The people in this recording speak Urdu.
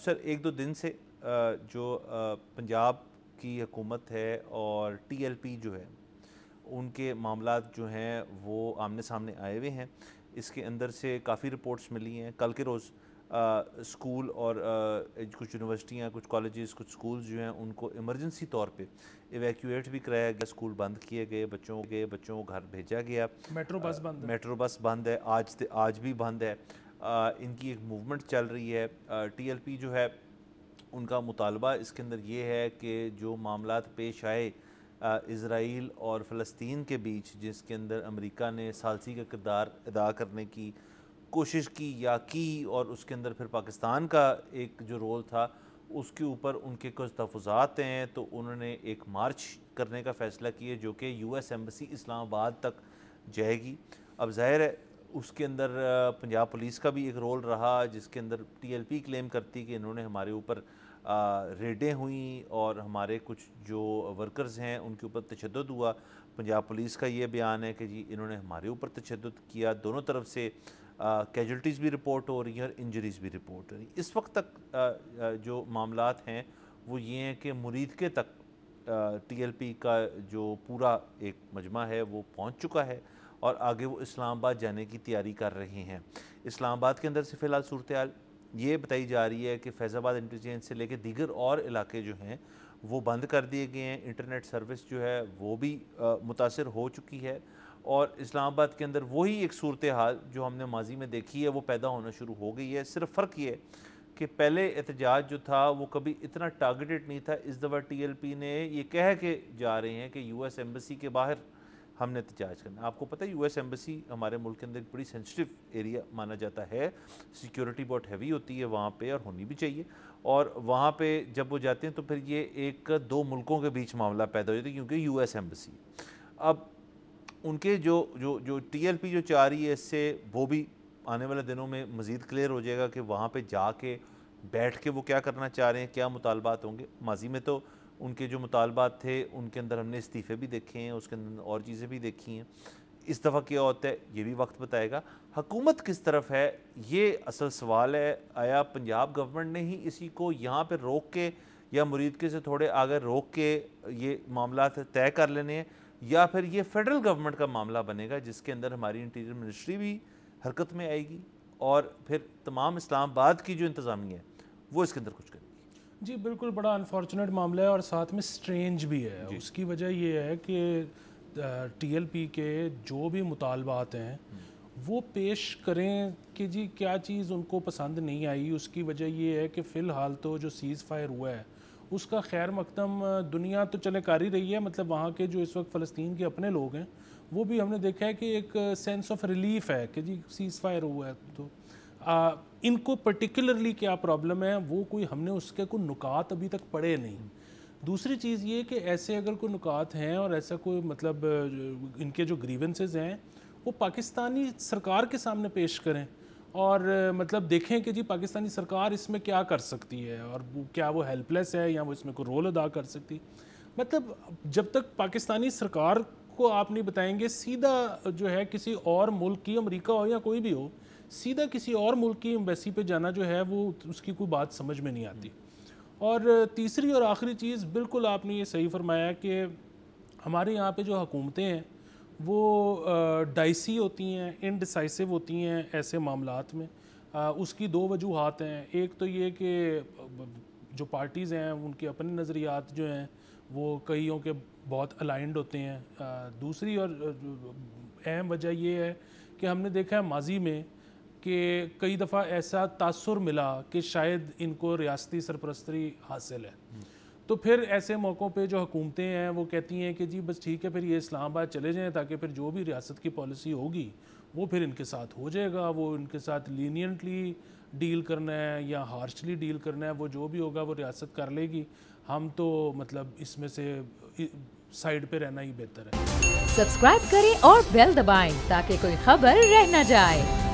سر ایک دو دن سے جو پنجاب کی حکومت ہے اور ٹی ایل پی جو ہے ان کے معاملات جو ہیں وہ آمنے سامنے آئے ہوئے ہیں. اس کے اندر سے کافی رپورٹس ملی ہیں. کل کے روز اسکول اور کچھ یونیورسٹیاں، کچھ کالجز، کچھ اسکولز جو ہیں ان کو ایمرجنسی طور پہ ایویکویٹ بھی کرایا گیا. اسکول بند کیے گئے، بچوں کو گھر بھیجا گیا. میٹرو بس بند ہے، آج بھی بند ہے. ان کی ایک موومنٹ چل رہی ہے. ٹی ایل پی جو ہے ان کا مطالبہ اس کے اندر یہ ہے کہ جو معاملات پیش آئے اسرائیل اور فلسطین کے بیچ، جس کے اندر امریکہ نے ثالثی کا کردار ادا کرنے کی کوشش کی اور اس کے اندر پھر پاکستان کا ایک جو رول تھا اس کے اوپر ان کے کچھ تحفظات ہیں، تو انہوں نے ایک مارچ کرنے کا فیصلہ کیا جو کہ یو ایس ایمبسی اسلام آباد تک جائے گی. اب ظاہر ہے اس کے اندر پنجاب پولیس کا بھی ایک رول رہا، جس کے اندر ٹی ایل پی کلیم کرتی کہ انہوں نے ہمارے اوپر ریڈیں ہوئیں اور ہمارے کچھ جو ورکرز ہیں ان کے اوپر تشدد ہوا. پنجاب پولیس کا یہ بیان ہے کہ جی انہوں نے ہمارے اوپر تشدد کیا. دونوں طرف سے کیجولٹیز بھی رپورٹ ہو رہی ہیں اور انجریز بھی رپورٹ ہو رہی ہیں. اس وقت تک جو معاملات ہیں وہ یہ ہیں کہ مرید کے تک ٹی ایل پی کا جو پورا ایک مجمع ہے وہ پہنچ چکا ہے اور آگے وہ اسلام آباد جانے کی تیاری کر رہے ہیں. اسلام آباد کے اندر سے فی الحال صورتحال یہ بتائی جا رہی ہے کہ فیض آباد انٹرچینج سے لے کے دیگر اور علاقے جو ہیں وہ بند کر دیے گئے ہیں. انٹرنیٹ سروس جو ہے وہ بھی متاثر ہو چکی ہے اور اسلام آباد کے اندر وہی ایک صورتحال جو ہم نے ماضی میں دیکھی ہے وہ پیدا ہونا شروع ہو گئی ہے. صرف فرق یہ ہے کہ پہلے احتجاج جو تھا وہ کبھی اتنا ٹارگیٹڈ نہیں تھا. اس دفعہ ٹی ایل پی نے یہ کہہ کے جا رہے ہیں کہ یو ایس ایمبسی کے باہر ہم نے احتجاج کرنا. آپ کو پتہ ہے یو ایس ایمبسی ہمارے ملک کے اندر ایک بڑی سینسٹیو ایریا مانا جاتا ہے. سیکیورٹی بہت ہیوی ہوتی ہے وہاں پہ اور ہونی بھی چاہیے. اور وہاں پہ جب وہ جاتے ہیں تو پھر یہ ایک دو ملکوں کے بیچ معاملہ پیدا ہو جاتا ہے کیونکہ یو ایس ایمبسی. اب ان کے جو ٹی ایل پی جو چاہ رہی ہے اس سے وہ بھی آنے والے دنوں میں مزید کلیئر ہو جائے گا کہ وہاں پہ جا کے بیٹھ کے وہ کیا کرنا چاہ رہے ہیں، کیا مطالبات ہوں گے. ماضی میں تو ان کے جو مطالبات تھے ان کے اندر ہم نے استعفے بھی دیکھے ہیں، اس کے اندر اور چیزیں بھی دیکھی ہیں. اس دفعہ کیا ہوتا ہے یہ بھی وقت بتائے گا. حکومت کس طرف ہے یہ اصل سوال ہے. آیا پنجاب گورنمنٹ نے ہی اسی کو یہاں پہ روک کے یا مرید کے سے تھوڑے آگے روک کے یہ معاملات طے کر لینے ہیں، یا پھر یہ فیڈرل گورنمنٹ کا معاملہ بنے گا جس کے اندر ہماری انٹیریئر منسٹری بھی حرکت میں آئے گی اور پھر تمام اسلام آباد کی جو انتظامیہ ہے وہ اس کے اندر کچھ کرے گی. جی بالکل، بڑا انفارچونیٹ معاملہ ہے اور ساتھ میں سٹرینج بھی ہے. اس کی وجہ یہ ہے کہ ٹی ایل پی کے جو بھی مطالبات ہیں وہ پیش کریں کہ جی کیا چیز ان کو پسند نہیں آئی. اس کی وجہ یہ ہے کہ فی الحال تو جو سیز فائر ہوا ہے اس کا خیر مقدم دنیا تو چلے کر ہی رہی ہے. مطلب وہاں کے جو اس وقت فلسطین کے اپنے لوگ ہیں وہ بھی ہم نے دیکھا ہے کہ ایک سینس آف ریلیف ہے کہ جی سیز فائر ہوا ہے. تو ان کو پرٹیکولرلی کیا پرابلم ہے وہ کوئی ہم نے اس کے کوئی نکات ابھی تک پڑھے نہیں. دوسری چیز یہ کہ ایسے اگر کوئی نکات ہیں اور ایسا کوئی مطلب ان کے جو گریونسز ہیں وہ پاکستانی سرکار کے سامنے پیش کریں اور مطلب دیکھیں کہ جی پاکستانی سرکار اس میں کیا کر سکتی ہے اور کیا وہ ہیلپ لیس ہے یا وہ اس میں کوئی رول ادا کر سکتی. مطلب جب تک پاکستانی سرکار کو آپ نہیں بتائیں گے، سیدھا جو ہے کسی اور ملک کی، امریکہ ہو یا کوئی بھی ہو، سیدھا کسی اور ملک کی ایمبیسی پہ جانا جو ہے وہ اس کی کوئی بات سمجھ میں نہیں آتی. اور تیسری اور آخری چیز، بالکل آپ نے یہ صحیح فرمایا کہ ہمارے یہاں پہ جو حکومتیں ہیں وہ ڈائسی ہوتی ہیں، انڈیسائسو ہوتی ہیں ایسے معاملات میں. اس کی دو وجوہات ہیں. ایک تو یہ کہ جو پارٹیز ہیں ان کے اپنے نظریات جو ہیں وہ کئیوں کے بہت الائنڈ ہوتے ہیں. دوسری اور اہم وجہ یہ ہے کہ ہم نے دیکھا ہے ماضی میں کہ کئی دفعہ ایسا تاثر ملا کہ شاید ان کو ریاستی سرپرستی حاصل ہے. تو پھر ایسے موقعوں پہ جو حکومتیں ہیں وہ کہتی ہیں کہ جی بس ٹھیک ہے پھر یہ اسلام آباد چلے جائیں تاکہ پھر جو بھی ریاست کی پالیسی ہوگی وہ پھر ان کے ساتھ ہو جائے گا. وہ ان کے ساتھ لینینٹلی ڈیل کرنا ہے یا ہارشلی ڈیل کرنا ہے وہ جو بھی ہوگا وہ ریاست کر لے گی. ہم تو مطلب اس میں سے سائیڈ پہ رہنا ہی بہتر ہے. سبسکرائب کریں اور بیل دبائیں تاکہ کوئی خبر رہ نہ جائے.